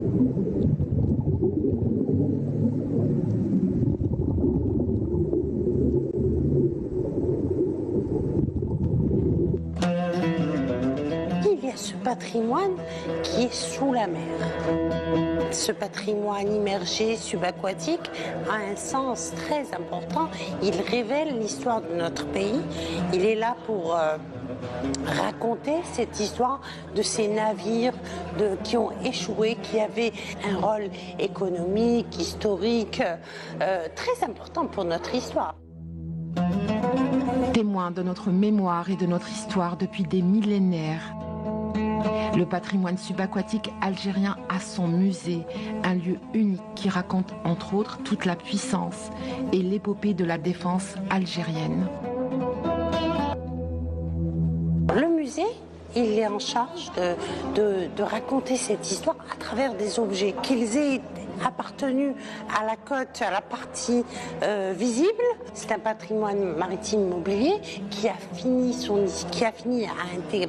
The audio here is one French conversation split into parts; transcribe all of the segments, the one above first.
Il y a ce patrimoine qui est sous la mer. Ce patrimoine immergé, subaquatique, a un sens très important. Il révèle l'histoire de notre pays. Il est là pour raconter cette histoire de ces navires qui ont échoué, qui avaient un rôle économique, historique, très important pour notre histoire. Témoin de notre mémoire et de notre histoire depuis des millénaires, le patrimoine subaquatique algérien a son musée, un lieu unique qui raconte entre autres toute la puissance et l'épopée de la défense algérienne. Le musée, il est en charge de raconter cette histoire à travers des objets, qu'ils aient appartenu à la côte, à la partie visible. C'est un patrimoine maritime mobilier qui a fini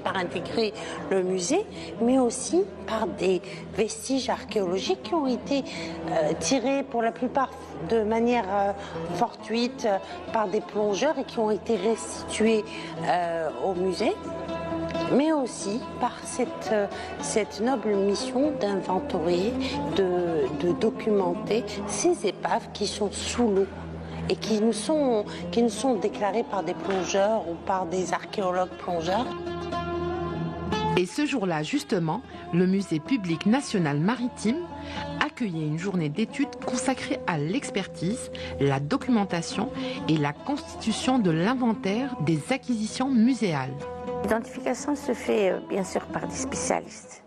par intégrer le musée, mais aussi par des vestiges archéologiques qui ont été tirés pour la plupart de manière fortuite par des plongeurs et qui ont été restitués au musée, mais aussi par cette noble mission d'inventorier, de documenter ces épaves qui sont sous l'eau et qui nous sont déclarées par des plongeurs ou par des archéologues plongeurs. Et ce jour-là, justement, le Musée public national maritime accueillait une journée d'études consacrée à l'expertise, la documentation et la constitution de l'inventaire des acquisitions muséales. L'identification se fait bien sûr par des spécialistes,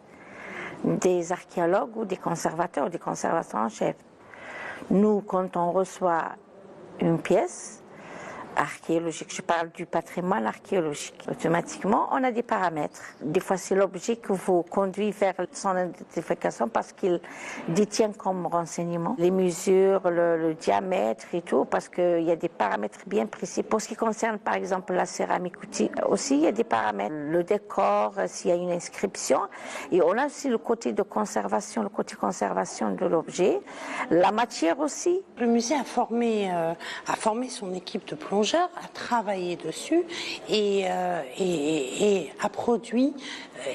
des archéologues ou des conservateurs ou des conservateurs en chef. Nous, quand on reçoit une pièce archéologique, je parle du patrimoine archéologique, automatiquement on a des paramètres. Des fois c'est l'objet qui vous conduit vers son identification parce qu'il détient comme renseignement les mesures, le diamètre et tout, parce qu'il y a des paramètres bien précis. Pour ce qui concerne par exemple la céramique aussi, il y a des paramètres, le décor, s'il y a une inscription, et on a aussi le côté de conservation, le côté conservation de l'objet, la matière aussi. Le musée a formé son équipe de plongeurs, a travaillé dessus et a produit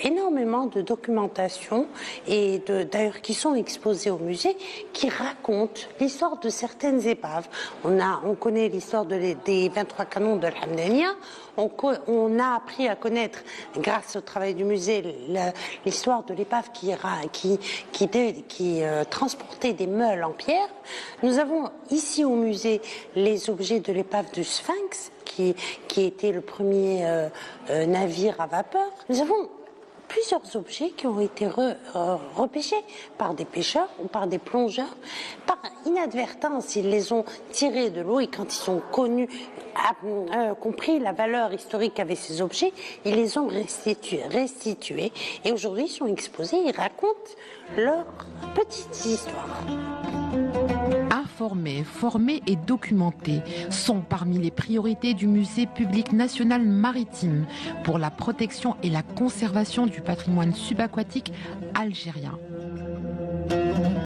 énormément de documentation et d'ailleurs qui sont exposées au musée, qui racontent l'histoire de certaines épaves. On connaît l'histoire des 23 canons de l'Hamdania. On a appris à connaître, grâce au travail du musée, l'histoire de l'épave qui transportait des meules en pierre. Nous avons ici au musée les objets de l'épave du Sphinx, qui était le premier navire à vapeur. Nous avons plusieurs objets qui ont été repêchés par des pêcheurs ou par des plongeurs. Par inadvertance, ils les ont tirés de l'eau et quand ils ont compris la valeur historique qu'avaient ces objets, ils les ont restitués. Et aujourd'hui, ils sont exposés, ils racontent leur petite histoire. Informer, former et documenter sont parmi les priorités du Musée public national maritime pour la protection et la conservation du patrimoine subaquatique algérien.